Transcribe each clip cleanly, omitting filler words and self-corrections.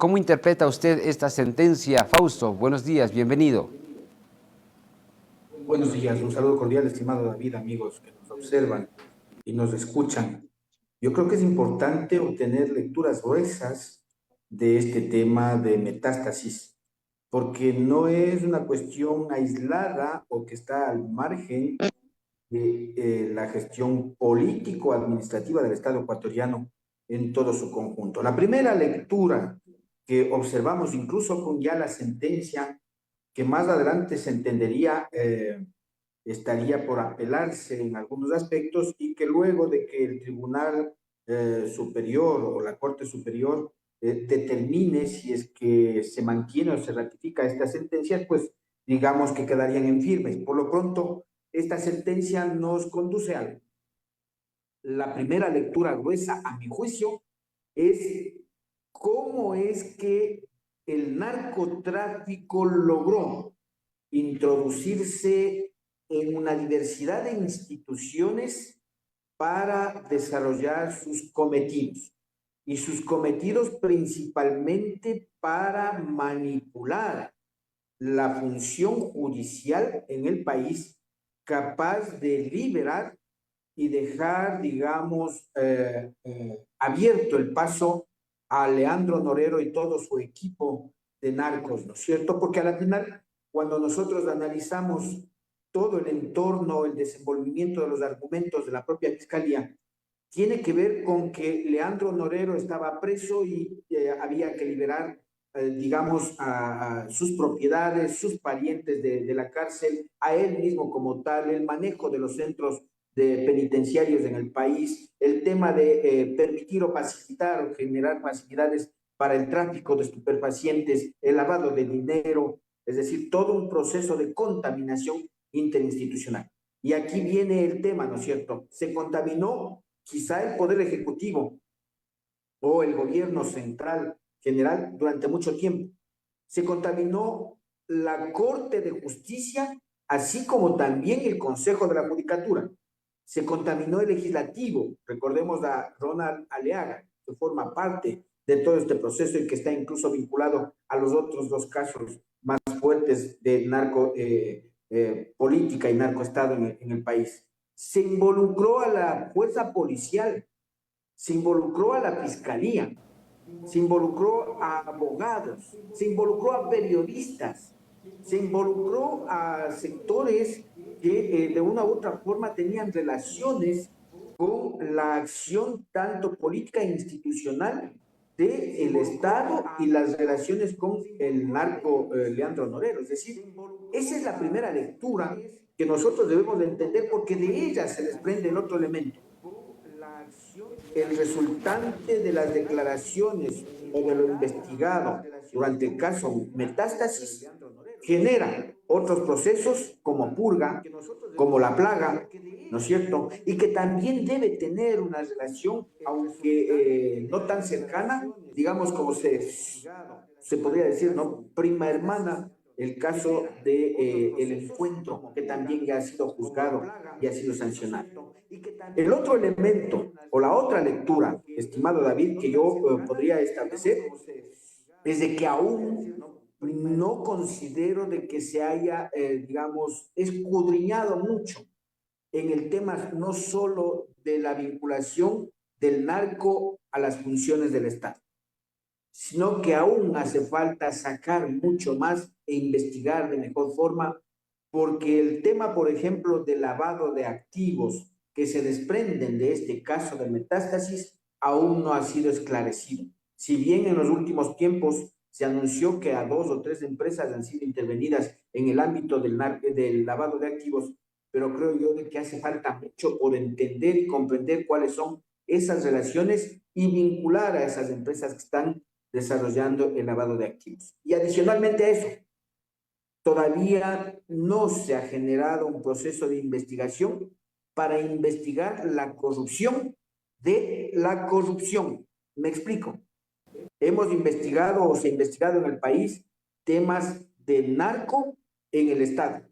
¿Cómo interpreta usted esta sentencia? Fausto, buenos días, bienvenido. Buenos días, un saludo cordial, estimado David, amigos que nos observan y nos escuchan. Yo creo que es importante obtener lecturas gruesas de este tema de metástasis, porque no es una cuestión aislada o que está al margen de la gestión político-administrativa del Estado ecuatoriano en todo su conjunto. La primera lectura que observamos, incluso con ya la sentencia, que más adelante se entendería, estaría por apelarse en algunos aspectos y que luego de que el Tribunal Superior o la Corte Superior determine si es que se mantiene o se ratifica esta sentencia, pues digamos que quedarían en firmes. Por lo pronto, esta sentencia nos conduce a algo. La primera lectura gruesa, a mi juicio, es cómo es que el narcotráfico logró introducirse en una diversidad de instituciones para desarrollar sus cometidos. Y sus cometidos principalmente para manipular la función judicial en el país, capaz de liberar y dejar, digamos, abierto el paso a Leandro Norero y todo su equipo de narcos, ¿no es cierto? Porque a la final, cuando nosotros analizamos todo el entorno, el desenvolvimiento de los argumentos de la propia fiscalía, tiene que ver con que Leandro Norero estaba preso y había que liberar, digamos, a sus propiedades, sus parientes de la cárcel, a él mismo como tal, el manejo de los centros de penitenciarios en el país, el tema de permitir o facilitar o generar facilidades para el tráfico de estupefacientes, el lavado de dinero, es decir, todo un proceso de contaminación interinstitucional. Y aquí viene el tema, ¿no es cierto? Se contaminó quizá el Poder Ejecutivo o el gobierno central general durante mucho tiempo. Se contaminó la Corte de Justicia, así como también el Consejo de la Judicatura. Se contaminó el legislativo, recordemos a Ronald Aleaga, que forma parte de todo este proceso y que está incluso vinculado a los otros dos casos más fuertes de política y narcoestado en el país. Se involucró a la fuerza policial, se involucró a la fiscalía, se involucró a abogados, se involucró a periodistas, se involucró a sectores que de una u otra forma tenían relaciones con la acción tanto política e institucional del Estado y las relaciones con el narco Leandro Norero. Es decir, esa es la primera lectura que nosotros debemos de entender porque de ella se desprende el otro elemento. El resultante de las declaraciones o de lo investigado durante el caso Metástasis genera otros procesos como purga, como la plaga, ¿no es cierto? Y que también debe tener una relación, aunque no tan cercana, digamos como se podría decir, ¿no? Prima hermana, el caso de el encuentro, que también ya ha sido juzgado y ha sido sancionado. El otro elemento o la otra lectura, estimado David, que yo podría establecer es de que aún no considero de que se haya, digamos, escudriñado mucho en el tema no solo de la vinculación del narco a las funciones del Estado, sino que aún hace falta sacar mucho más e investigar de mejor forma, porque el tema, por ejemplo, del lavado de activos que se desprenden de este caso de Metástasis aún no ha sido esclarecido. Si bien en los últimos tiempos se anunció que a 2 o 3 empresas han sido intervenidas en el ámbito del lavado de activos, pero creo yo de que hace falta mucho por entender y comprender cuáles son esas relaciones y vincular a esas empresas que están desarrollando el lavado de activos. Y adicionalmente a eso, todavía no se ha generado un proceso de investigación para investigar la corrupción de la corrupción. Me explico. Hemos investigado o se ha investigado en el país temas de narco en el Estado,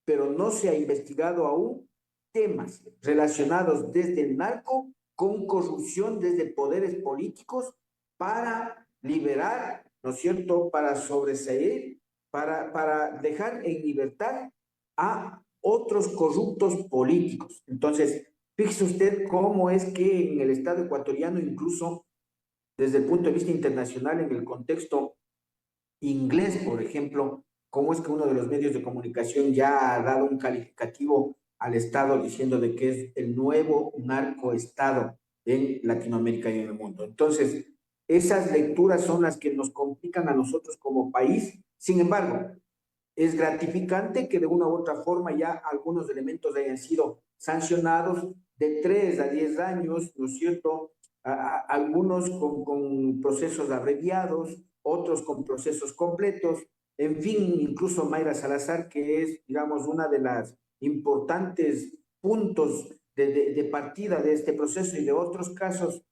pero no se ha investigado aún temas relacionados desde el narco con corrupción desde poderes políticos para liberar, ¿no es cierto?, para sobreseer, para dejar en libertad a otros corruptos políticos. Entonces, fíjese usted cómo es que en el Estado ecuatoriano, incluso desde el punto de vista internacional, en el contexto inglés, por ejemplo, cómo es que uno de los medios de comunicación ya ha dado un calificativo al Estado diciendo de que es el nuevo narcoestado en Latinoamérica y en el mundo. Entonces, esas lecturas son las que nos complican a nosotros como país. Sin embargo, es gratificante que de una u otra forma ya algunos elementos hayan sido sancionados de 3 a 10 años, ¿no es cierto? Algunos con procesos abreviados, otros con procesos completos, en fin, incluso Mayra Salazar, que es, digamos, una de las importantes puntos de partida de este proceso y de otros casos,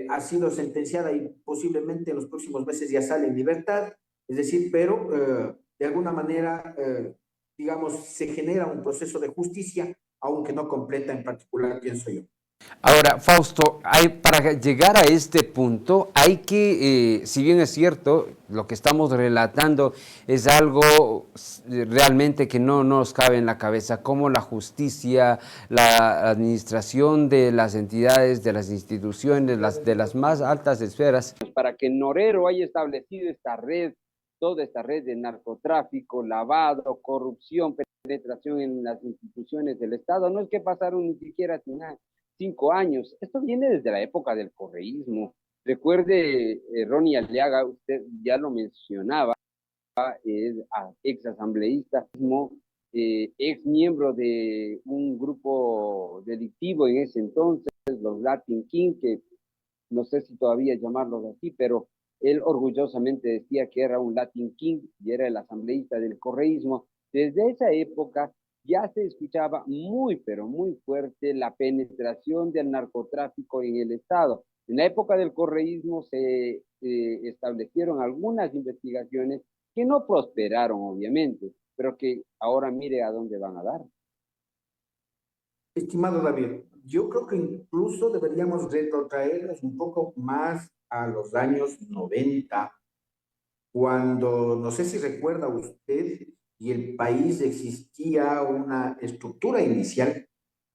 ha sido sentenciada y posiblemente en los próximos meses ya sale en libertad, es decir, pero de alguna manera, digamos, se genera un proceso de justicia, aunque no completa en particular, pienso yo. Ahora, Fausto, para llegar a este punto hay que, si bien es cierto, lo que estamos relatando es algo realmente que no nos cabe en la cabeza, como la justicia, la administración de las entidades, de las instituciones, de las más altas esferas. Para que Norero haya establecido esta red, toda esta red de narcotráfico, lavado, corrupción, penetración en las instituciones del Estado, no es que pasaron ni siquiera 5 años. Esto viene desde la época del correísmo. Recuerde, Ronnie Aliaga, usted ya lo mencionaba, es ex asambleísta, ex miembro de un grupo delictivo en ese entonces, los Latin King, que no sé si todavía llamarlos así, pero él orgullosamente decía que era un Latin King y era el asambleísta del correísmo. Desde esa época ya se escuchaba muy, pero muy fuerte la penetración del narcotráfico en el Estado. En la época del correísmo se establecieron algunas investigaciones que no prosperaron, obviamente, pero que ahora mire a dónde van a dar. Estimado David, yo creo que incluso deberíamos retrotraernos un poco más a los años 90, cuando, no sé si recuerda usted, y el país existía una estructura inicial,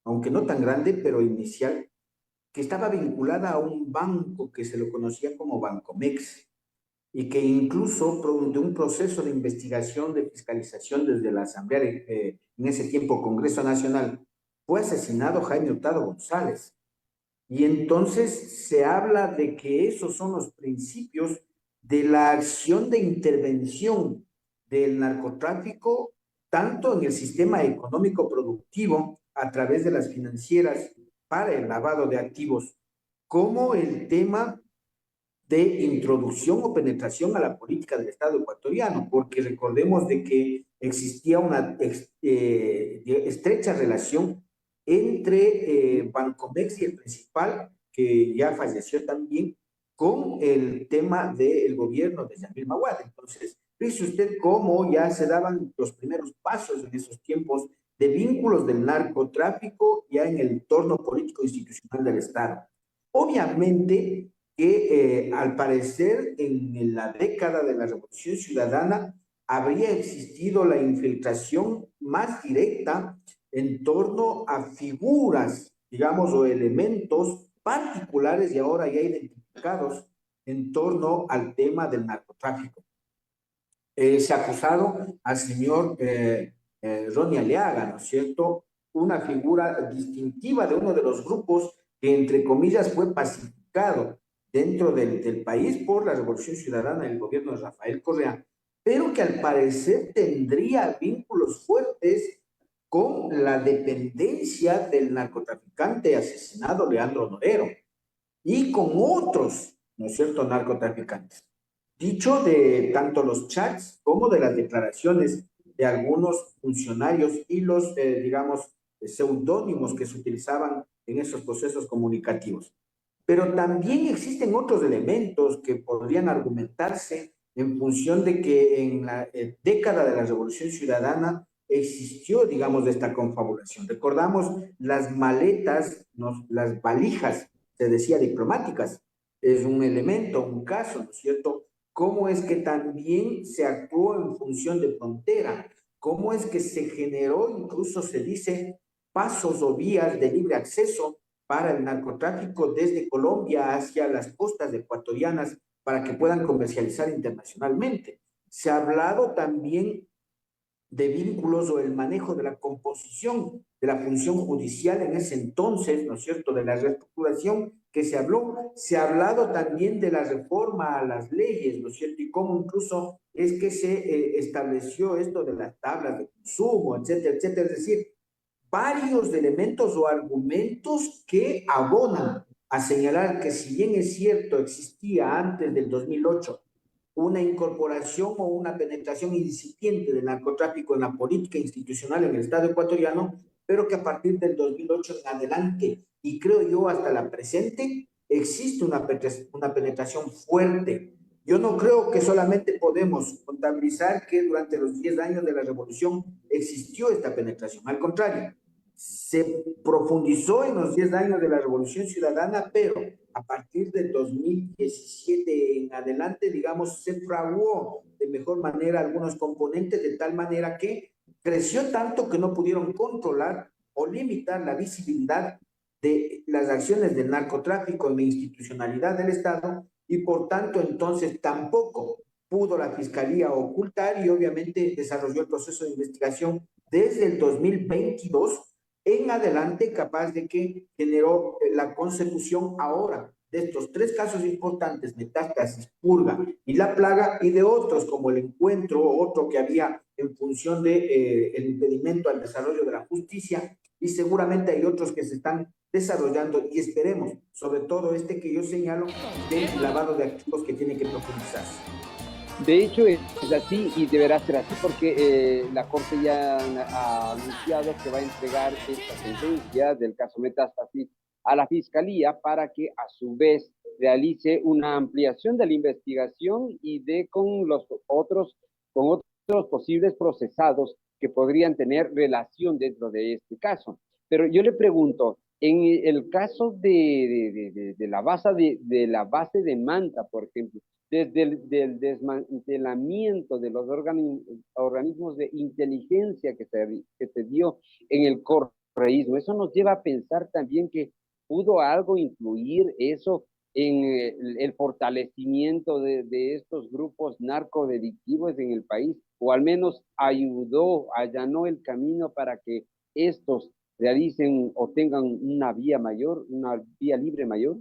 aunque no tan grande, pero inicial, que estaba vinculada a un banco que se lo conocía como Bancomex y que incluso de un proceso de investigación, de fiscalización desde la Asamblea, en ese tiempo Congreso Nacional, fue asesinado Jaime Hurtado González. Y entonces se habla de que esos son los principios de la acción de intervención del narcotráfico, tanto en el sistema económico productivo a través de las financieras para el lavado de activos, como el tema de introducción o penetración a la política del Estado ecuatoriano, porque recordemos de que existía una estrecha relación entre Bancomex y el principal, que ya falleció también, con el tema del gobierno de Yamil Maguad. Entonces, fíjese usted cómo ya se daban los primeros pasos en esos tiempos de vínculos del narcotráfico ya en el entorno político institucional del Estado. Obviamente, que al parecer en la década de la Revolución Ciudadana habría existido la infiltración más directa en torno a figuras, digamos, o elementos particulares y ahora ya identificados en torno al tema del narcotráfico. Se ha acusado al señor Ronnie Aliaga, ¿no es cierto? Una figura distintiva de uno de los grupos que, entre comillas, fue pacificado dentro del país por la Revolución Ciudadana y el gobierno de Rafael Correa, pero que al parecer tendría vínculos fuertes con la dependencia del narcotraficante asesinado Leandro Norero y con otros, ¿no es cierto?, narcotraficantes. Dicho de tanto los chats como de las declaraciones de algunos funcionarios y los, digamos, seudónimos que se utilizaban en esos procesos comunicativos. Pero también existen otros elementos que podrían argumentarse en función de que en la década de la Revolución Ciudadana existió, digamos, esta confabulación. Recordamos las maletas, las valijas, se decía diplomáticas, es un elemento, un caso, ¿no es cierto? ¿Cómo es que también se actuó en función de frontera? ¿Cómo es que se generó, incluso se dice, pasos o vías de libre acceso para el narcotráfico desde Colombia hacia las costas ecuatorianas para que puedan comercializar internacionalmente? Se ha hablado también de vínculos o el manejo de la composición de la función judicial en ese entonces, ¿no es cierto?, de la reestructuración que se ha hablado también de la reforma a las leyes, ¿no es cierto?, y cómo incluso es que se estableció esto de las tablas de consumo, etcétera, etcétera, es decir, varios elementos o argumentos que abonan a señalar que si bien es cierto existía antes del 2008 una incorporación o una penetración incipiente del narcotráfico en la política institucional en el Estado ecuatoriano, pero que a partir del 2008 en adelante, y creo yo hasta la presente, existe una penetración fuerte. Yo no creo que solamente podemos contabilizar que durante los 10 años de la revolución existió esta penetración. Al contrario, se profundizó en los 10 años de la Revolución Ciudadana, pero a partir del 2017 en adelante, digamos, se fraguó de mejor manera algunos componentes, de tal manera que creció tanto que no pudieron controlar o limitar la visibilidad de las acciones del narcotráfico en la institucionalidad del Estado y por tanto entonces tampoco pudo la Fiscalía ocultar y obviamente desarrolló el proceso de investigación desde el 2022 en adelante, capaz de que generó la consecución ahora de estos tres casos importantes, Metástasis, Purga y La Plaga, y de otros como el Encuentro, otro que había en función de el impedimento al desarrollo de la justicia, y seguramente hay otros que se están desarrollando y esperemos, sobre todo este que yo señalo, del lavado de activos que tiene que profundizarse. De hecho, es así y deberá ser así porque la Corte ya ha anunciado que va a entregar esta sentencia del caso Metástasis a la Fiscalía para que a su vez realice una ampliación de la investigación y de con otros posibles procesados que podrían tener relación dentro de este caso. Pero yo le pregunto, en el caso de la base de Manta, por ejemplo, desde el del desmantelamiento de los organismos de inteligencia que se dio en el correísmo. Eso nos lleva a pensar también que pudo algo influir eso en el fortalecimiento de estos grupos narcodelictivos en el país, o al menos ayudó, allanó el camino para que estos realicen o tengan una vía mayor, una vía libre mayor.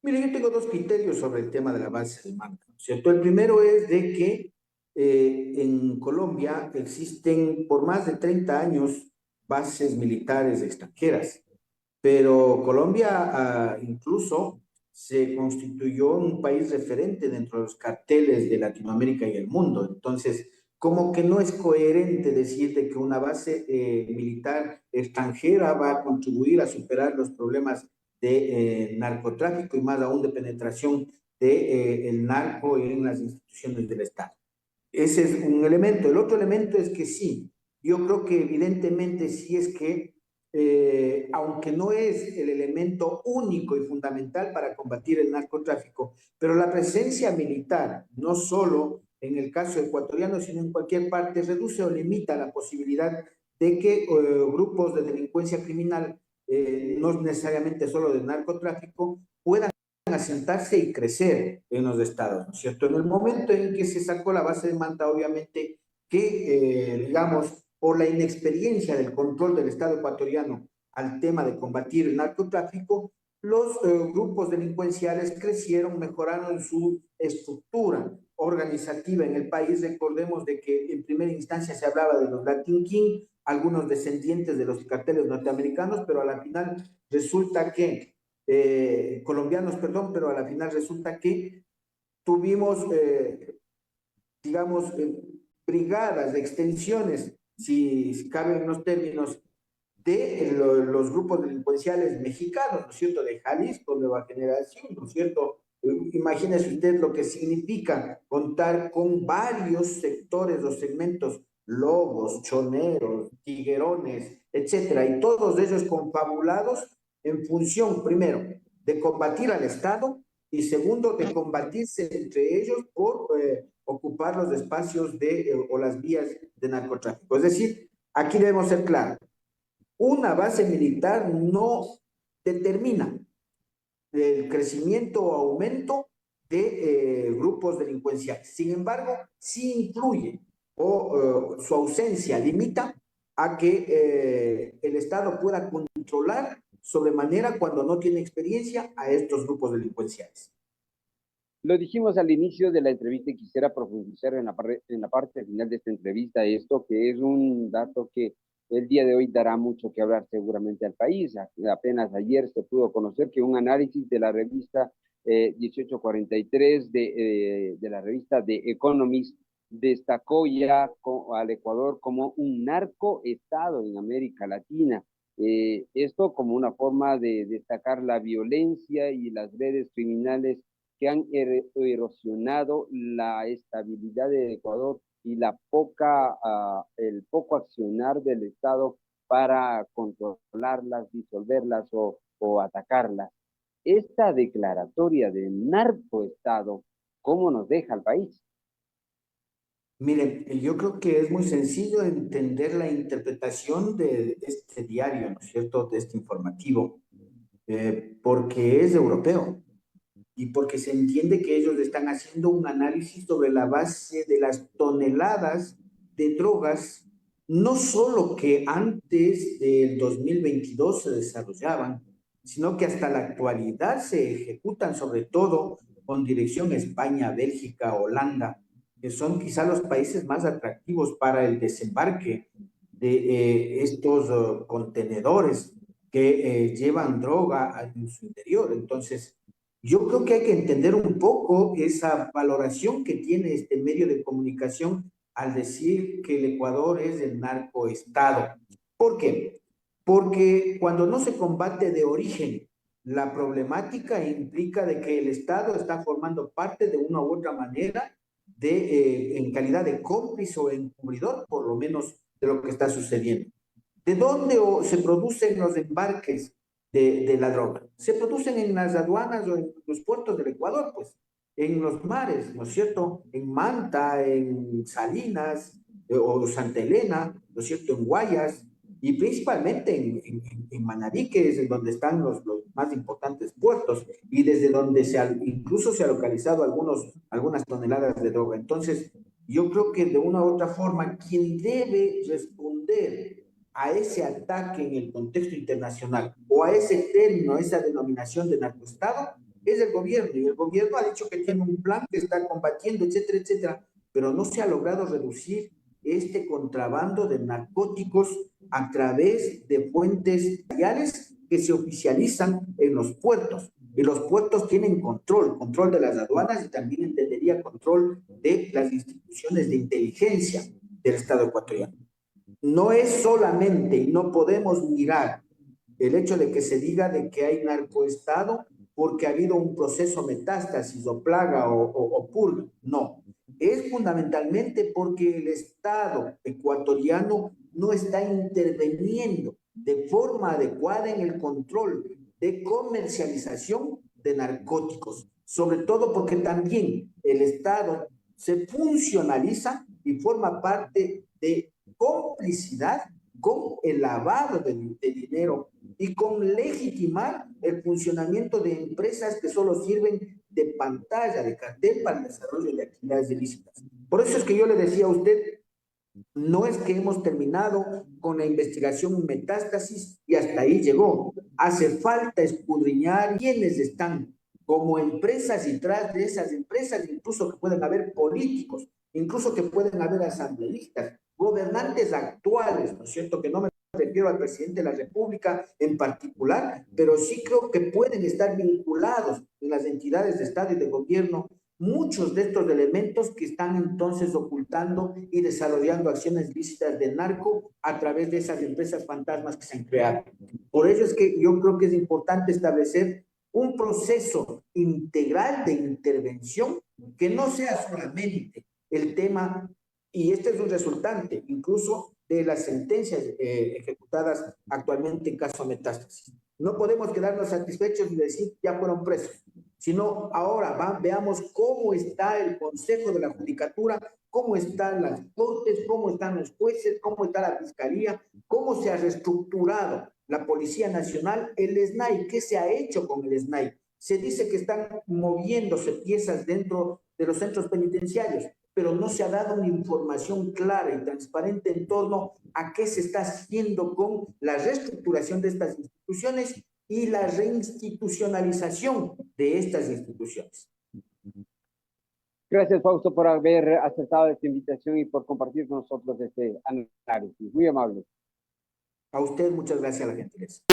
Mire, yo tengo dos criterios sobre el tema de la base de mando, ¿cierto? El primero es de que en Colombia existen por más de 30 años bases militares extranjeras, pero Colombia incluso se constituyó un país referente dentro de los carteles de Latinoamérica y el mundo. Entonces, como que no es coherente decir de que una base militar extranjera va a contribuir a superar los problemas de narcotráfico y más aún de penetración de, el narco en las instituciones del Estado. Ese es un elemento. El otro elemento es que sí, yo creo que evidentemente sí es que, aunque no es el elemento único y fundamental para combatir el narcotráfico, pero la presencia militar, no solo en el caso ecuatoriano, sino en cualquier parte, reduce o limita la posibilidad de que grupos de delincuencia criminal, no necesariamente solo de narcotráfico, puedan asentarse y crecer en los estados, ¿no es cierto? En el momento en que se sacó la base de Manta, obviamente que, digamos, por la inexperiencia del control del Estado ecuatoriano al tema de combatir el narcotráfico, los grupos delincuenciales crecieron, mejoraron su estructura organizativa en el país. Recordemos de que en primera instancia se hablaba de los Latin King, algunos descendientes de los carteles norteamericanos, pero a la final resulta que colombianos, perdón, pero a la final resulta que tuvimos, digamos, brigadas de extensiones, si caben los términos, de los grupos delincuenciales mexicanos, ¿no es cierto?, de Jalisco, Nueva Generación, ¿no es cierto? Imagínese usted lo que significa contar con varios sectores o segmentos, lobos, choneros, tiguerones, etcétera, y todos ellos confabulados en función, primero, de combatir al Estado y segundo, de combatirse entre ellos por ocupar los espacios o las vías de narcotráfico. Es decir, aquí debemos ser claros, una base militar no determina el crecimiento o aumento de grupos delincuenciales. Sin embargo, sí influye o su ausencia limita a que el Estado pueda controlar sobremanera cuando no tiene experiencia a estos grupos delincuenciales. Lo dijimos al inicio de la entrevista y quisiera profundizar en la parte final de esta entrevista, esto que es un dato que el día de hoy dará mucho que hablar seguramente al país. Apenas ayer se pudo conocer que un análisis de la revista 1843 de la revista The Economist destacó ya al Ecuador como un narcoestado en América Latina. Esto como una forma de destacar la violencia y las redes criminales que han erosionado la estabilidad de Ecuador y el poco accionar del Estado para controlarlas, disolverlas o atacarlas. Esta declaratoria de narcoestado, ¿cómo nos deja al país? Miren, yo creo que es muy sencillo entender la interpretación de este diario, ¿no es cierto?, de este informativo, porque es europeo y porque se entiende que ellos están haciendo un análisis sobre la base de las toneladas de drogas, no solo que antes del 2022 se desarrollaban, sino que hasta la actualidad se ejecutan, sobre todo con dirección a España, Bélgica, Holanda, que son quizá los países más atractivos para el desembarque de estos contenedores que llevan droga en su interior. Entonces, yo creo que hay que entender un poco esa valoración que tiene este medio de comunicación al decir que el Ecuador es el narcoestado. ¿Por qué? Porque cuando no se combate de origen la problemática implica de que el Estado está formando parte de una u otra manera en calidad de cómplice o encubridor, por lo menos, de lo que está sucediendo. ¿De dónde se producen los embarques de la droga? Se producen en las aduanas o en los puertos del Ecuador, pues, en los mares, ¿no es cierto? En Manta, en Salinas o Santa Elena, ¿no es cierto? En Guayas y principalmente en Manabí, que es donde están los más importantes puertos y desde donde incluso se ha localizado algunas toneladas de droga. Entonces, yo creo que de una u otra forma, quien debe responder a ese ataque en el contexto internacional o a ese término, a esa denominación de narcoestado, es el gobierno. Y el gobierno ha dicho que tiene un plan que está combatiendo, etcétera, etcétera, pero no se ha logrado reducir este contrabando de narcóticos a través de fuentes reales que se oficializan en los puertos. Y los puertos tienen control de las aduanas y también entendería control de las instituciones de inteligencia del Estado ecuatoriano. No es solamente, y no podemos mirar el hecho de que se diga de que hay narcoestado porque ha habido un proceso metástasis o plaga o purga. No, es fundamentalmente porque el Estado ecuatoriano no está interviniendo de forma adecuada en el control de comercialización de narcóticos, sobre todo porque también el Estado se funcionaliza y forma parte de complicidad con el lavado de dinero y con legitimar el funcionamiento de empresas que solo sirven de pantalla, de cartel para el desarrollo de actividades ilícitas. Por eso es que yo le decía a usted, no es que hemos terminado con la investigación en metástasis y hasta ahí llegó. Hace falta escudriñar quiénes están como empresas y tras de esas empresas, incluso que pueden haber políticos, incluso que pueden haber asambleístas, gobernantes actuales, ¿no es cierto? Que no me refiero al presidente de la República en particular, pero sí creo que pueden estar vinculados en las entidades de Estado y de gobierno muchos de estos elementos que están entonces ocultando y desarrollando acciones ilícitas de narco a través de esas empresas fantasmas que se han creado. Por ello es que yo creo que es importante establecer un proceso integral de intervención que no sea solamente el tema, y este es un resultante incluso de las sentencias ejecutadas actualmente en caso de metástasis. No podemos quedarnos satisfechos y decir ya fueron presos. sino ahora veamos cómo está el Consejo de la Judicatura, cómo están las cortes, cómo están los jueces, cómo está la fiscalía, cómo se ha reestructurado la Policía Nacional, el SNAI, qué se ha hecho con el SNAI. Se dice que están moviéndose piezas dentro de los centros penitenciarios, pero no se ha dado una información clara y transparente en torno a qué se está haciendo con la reestructuración de estas instituciones y la reinstitucionalización de estas instituciones. Gracias, Fausto, por haber aceptado esta invitación y por compartir con nosotros este análisis. Muy amable. A usted, muchas gracias a la gentileza.